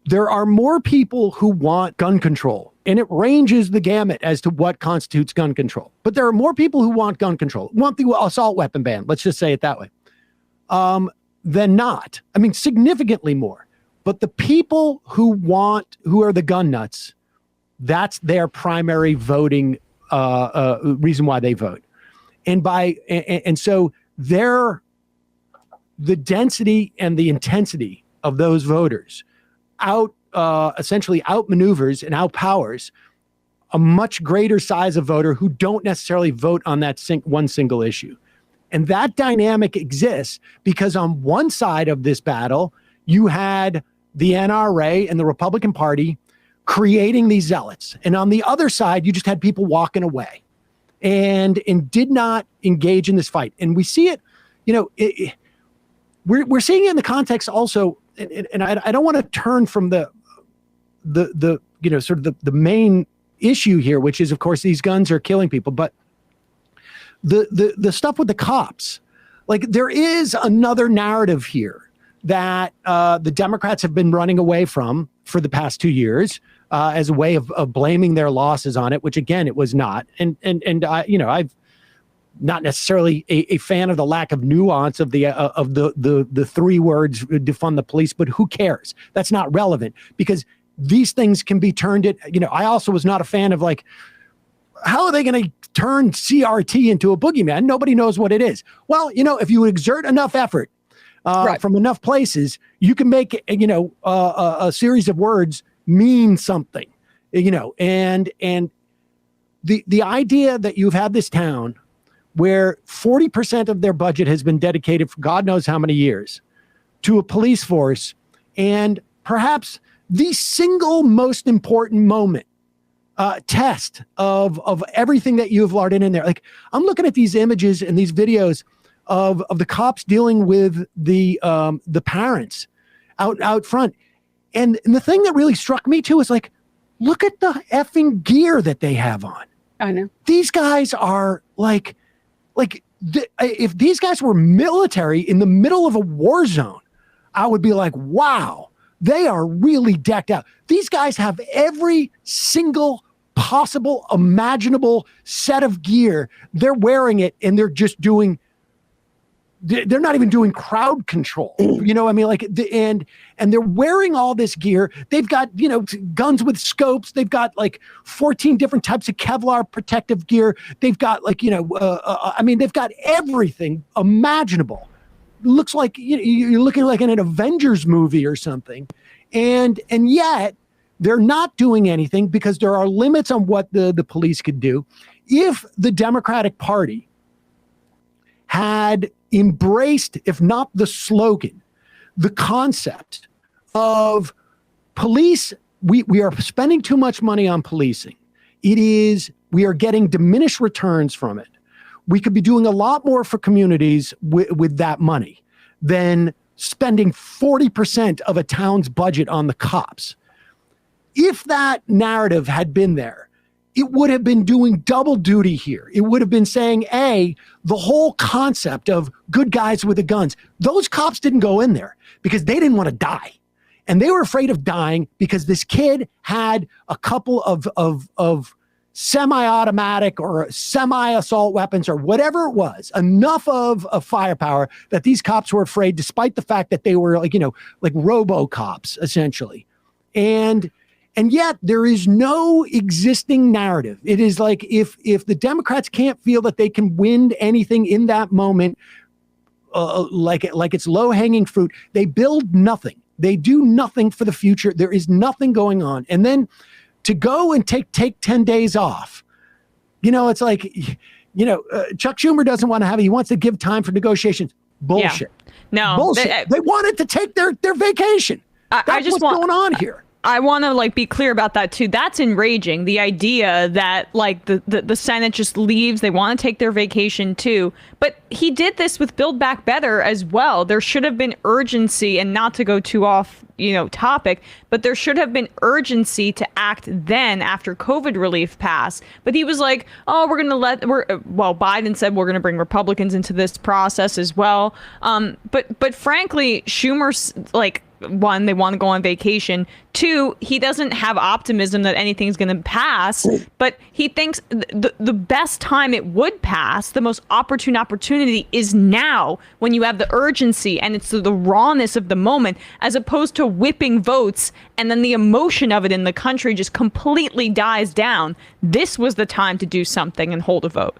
there are more people who want gun control, and it ranges the gamut as to what constitutes gun control. But there are more people who want gun control, want the assault weapon ban, let's just say it that way, than not. I mean, significantly more. But the people who are the gun nuts, that's their primary voting reason why they vote. And so the density and the intensity of those voters essentially outmaneuvers and outpowers a much greater size of voter who don't necessarily vote on that one single issue. And that dynamic exists because on one side of this battle, you had the NRA and the Republican Party creating these zealots. And on the other side, you just had people walking away and did not engage in this fight. And we see it, we're seeing it in the context also, and I don't want to turn from the main issue here, which is, of course, these guns are killing people, but the stuff with the cops, like there is another narrative here that the Democrats have been running away from for the past 2 years as a way of blaming their losses on it, which again, it was not. And I've not necessarily a fan of the lack of nuance of the 3 words defund the police, but who cares? That's not relevant because these things can be turned I also was not a fan of how are they going to turn CRT into a boogeyman? Nobody knows what it is. Well, if you exert enough effort from enough places, you can make, a series of words mean something, and the idea that you've had this town where 40% of their budget has been dedicated for God knows how many years to a police force, and perhaps the single most important moment, test of everything that you've larded in there. Like I'm looking at these images and these videos of the cops dealing with the parents out front. And the thing that really struck me too is look at the effing gear that they have on. I know. These guys are if these guys were military in the middle of a war zone, I would be like, wow, they are really decked out. These guys have every single possible imaginable set of gear. They're wearing it and they're just they're not even doing crowd control. And they're wearing all this gear. They've got, guns with scopes. They've got 14 different types of Kevlar protective gear. They've got they've got everything imaginable. Looks like you're looking like in an Avengers movie or something. And yet they're not doing anything because there are limits on what the police could do. If the Democratic Party had embraced, if not the slogan, the concept of police, we are spending too much money on policing. We are getting diminished returns from it. We could be doing a lot more for communities with that money than spending 40% of a town's budget on the cops. If that narrative had been there, it would have been doing double duty here. It would have been saying, the whole concept of good guys with the guns. Those cops didn't go in there because they didn't want to die. And they were afraid of dying because this kid had a couple of semi-automatic or semi-assault weapons or whatever it was, enough of firepower that these cops were afraid, despite the fact that they were like robo-cops, essentially. And yet there is no existing narrative. It is like if the Democrats can't feel that they can win anything in that moment, like it's low-hanging fruit, they build nothing. They do nothing for the future. There is nothing going on. And then to go and take 10 days off, it's like, Chuck Schumer doesn't want to have it. He wants to give time for negotiations. Bullshit. Yeah. No. Bullshit. They wanted to take their vacation. That's what's going on here. I want to be clear about that too. That's enraging. The idea that the Senate just leaves, they want to take their vacation too. But he did this with Build Back Better as well. There should have been urgency, and not to go too off, topic, but there should have been urgency to act then after COVID relief passed. But he was like, oh, Biden said we're going to bring Republicans into this process as well. But frankly, Schumer's one, they want to go on vacation. Two, he doesn't have optimism that anything's going to pass, but he thinks the best time it would pass, the most opportune opportunity is now, when you have the urgency and it's the rawness of the moment, as opposed to whipping votes and then the emotion of it in the country just completely dies down. This was the time to do something and hold a vote.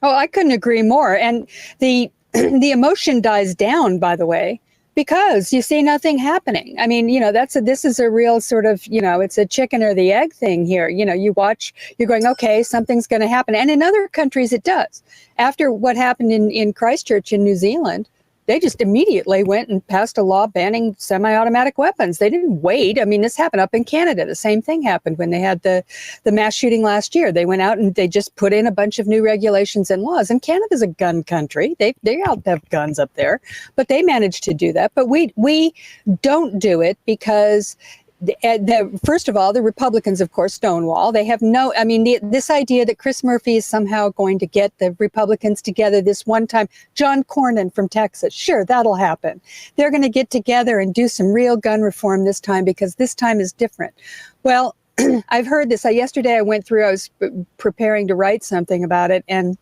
Oh, I couldn't agree more. And the emotion dies down, by the way, because you see nothing happening. I mean, this is a real sort of, it's a chicken or the egg thing here. You watch, you're going, okay, something's going to happen. And in other countries, it does. After what happened in Christchurch in New Zealand, they just immediately went and passed a law banning semi-automatic weapons. They didn't wait. I mean, this happened up in Canada. The same thing happened when they had the mass shooting last year. They went out and they just put in a bunch of new regulations and laws. And Canada's a gun country. They all have guns up there, but they managed to do that. But we don't do it because first of all, the Republicans, of course, stonewall. They have this idea that Chris Murphy is somehow going to get the Republicans together this one time. John Cornyn from Texas, sure, that'll happen. They're going to get together and do some real gun reform this time because this time is different. Well, I've heard this. Yesterday I was preparing to write something about it, and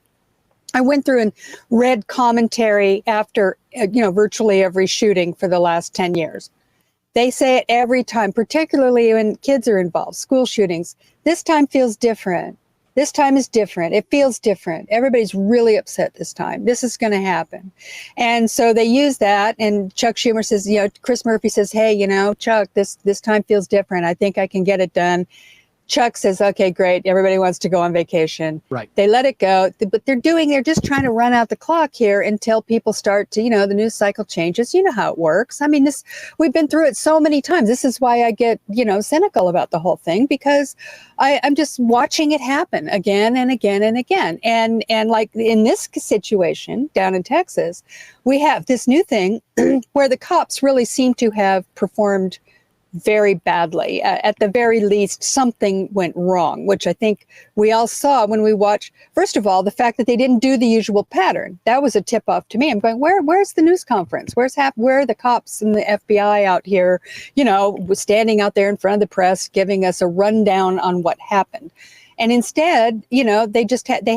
I went through and read commentary after, virtually every shooting for the last 10 years. They say it every time, particularly when kids are involved, school shootings. This time feels different. This time is different. It feels different. Everybody's really upset this time. This is going to happen. And so they use that. And Chuck Schumer says, Chris Murphy says, hey, Chuck, this time feels different. I think I can get it done. Chuck says, okay, great. Everybody wants to go on vacation. Right. They let it go, but they're just trying to run out the clock here until people start to, the news cycle changes. You know how it works. I mean, we've been through it so many times. This is why I get, cynical about the whole thing, because I'm just watching it happen again and again and again. And like in this situation down in Texas, we have this new thing where the cops really seem to have performed very badly. At the very least, something went wrong, which I think we all saw when we watched. First of all, the fact that they didn't do the usual pattern. That was a tip off to me. I'm going, where's the news conference? Where are the cops and the FBI out here, standing out there in front of the press, giving us a rundown on what happened? And instead, they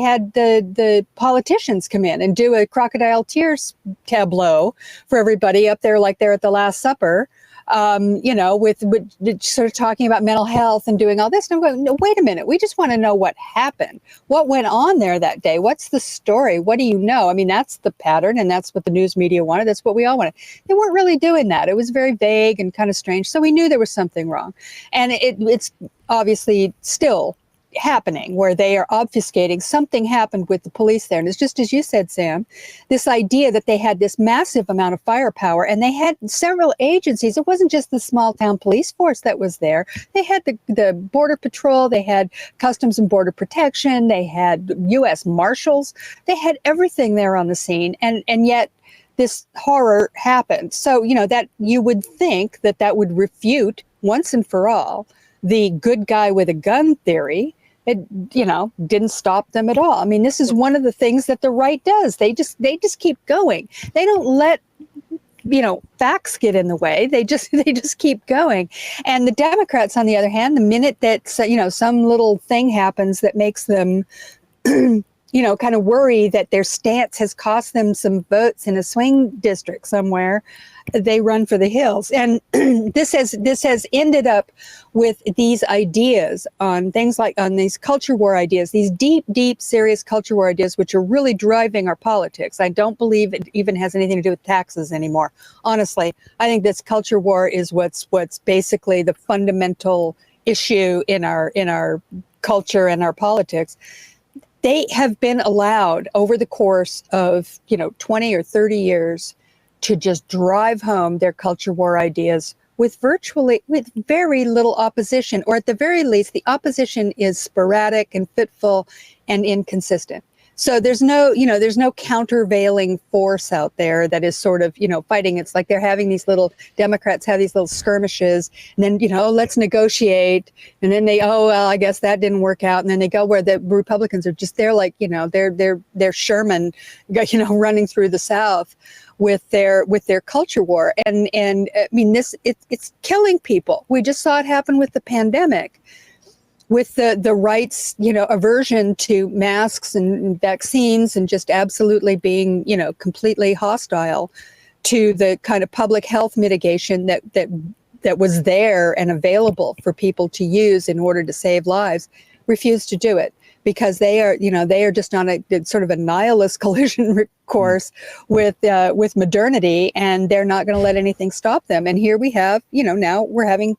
had the politicians come in and do a crocodile tears tableau for everybody up there, like they're at the Last Supper. With sort of talking about mental health and doing all this. And I'm going, no, wait a minute. We just want to know what happened. What went on there that day? What's the story? What do you know? I mean, that's the pattern, and that's what the news media wanted. That's what we all wanted. They weren't really doing that. It was very vague and kind of strange. So we knew there was something wrong. And it's obviously still happening, where they are obfuscating. Something happened with the police there. And it's just as you said, Sam, this idea that they had this massive amount of firepower, and they had several agencies. It wasn't just the small town police force that was there. They had the Border Patrol, they had Customs and Border Protection, they had U.S. Marshals, they had everything there on the scene. And yet this horror happened. So, that you would think that would refute once and for all the good guy with a gun theory. It, didn't stop them at all. I mean, this is one of the things that the right does. They just keep going. They don't let, facts get in the way. They just keep going. And the Democrats, on the other hand, the minute that, some little thing happens that makes them, kind of worry that their stance has cost them some votes in a swing district somewhere, they run for the hills. And this has ended up with these ideas on things like on these culture war ideas, these deep, serious culture war ideas, which are really driving our politics. I don't believe it even has anything to do with taxes anymore. Honestly, I think this culture war is what's basically the fundamental issue in our culture and our politics. They have been allowed over the course of 20 or 30 years to just drive home their culture war ideas with very little opposition, or at the very least, the opposition is sporadic and fitful and inconsistent. So there's no, there's no countervailing force out there that is sort of, fighting. It's like they're having these little, Democrats have these little skirmishes, and then, let's negotiate. And then well, I guess that didn't work out. And then they go where the Republicans are just, they're like, they're Sherman, running through the South with their culture war. And I mean, it's killing people. We just saw it happen with the pandemic, with the right's, aversion to masks and vaccines, and just absolutely being, completely hostile to the kind of public health mitigation that was there and available for people to use in order to save lives, refused to do it because they are just on a sort of a nihilist collision course with modernity, and they're not going to let anything stop them. And here we have, now we're having,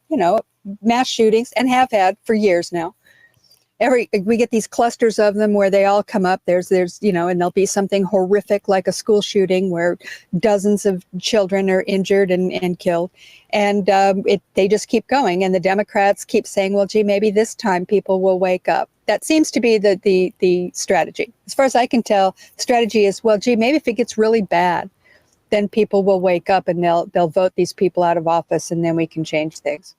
mass shootings, and have had for years now. We get these clusters of them where they all come up. There's and there'll be something horrific like a school shooting where dozens of children are injured and killed, and they just keep going. And the Democrats keep saying, well, gee, maybe this time people will wake up. That seems to be the strategy. As far as I can tell, the strategy is, well, gee, maybe if it gets really bad, then people will wake up and they'll vote these people out of office, and then we can change things.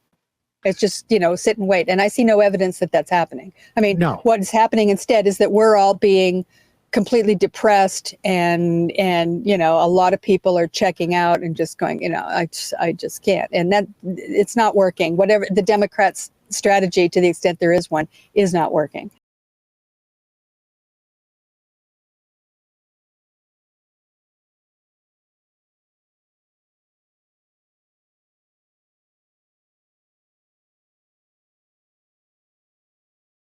It's just, sit and wait. And I see no evidence that that's happening. I mean, No. What is happening instead is that we're all being completely depressed, and a lot of people are checking out and just going, I just can't. And that it's not working. Whatever the Democrats' strategy, to the extent there is one, is not working.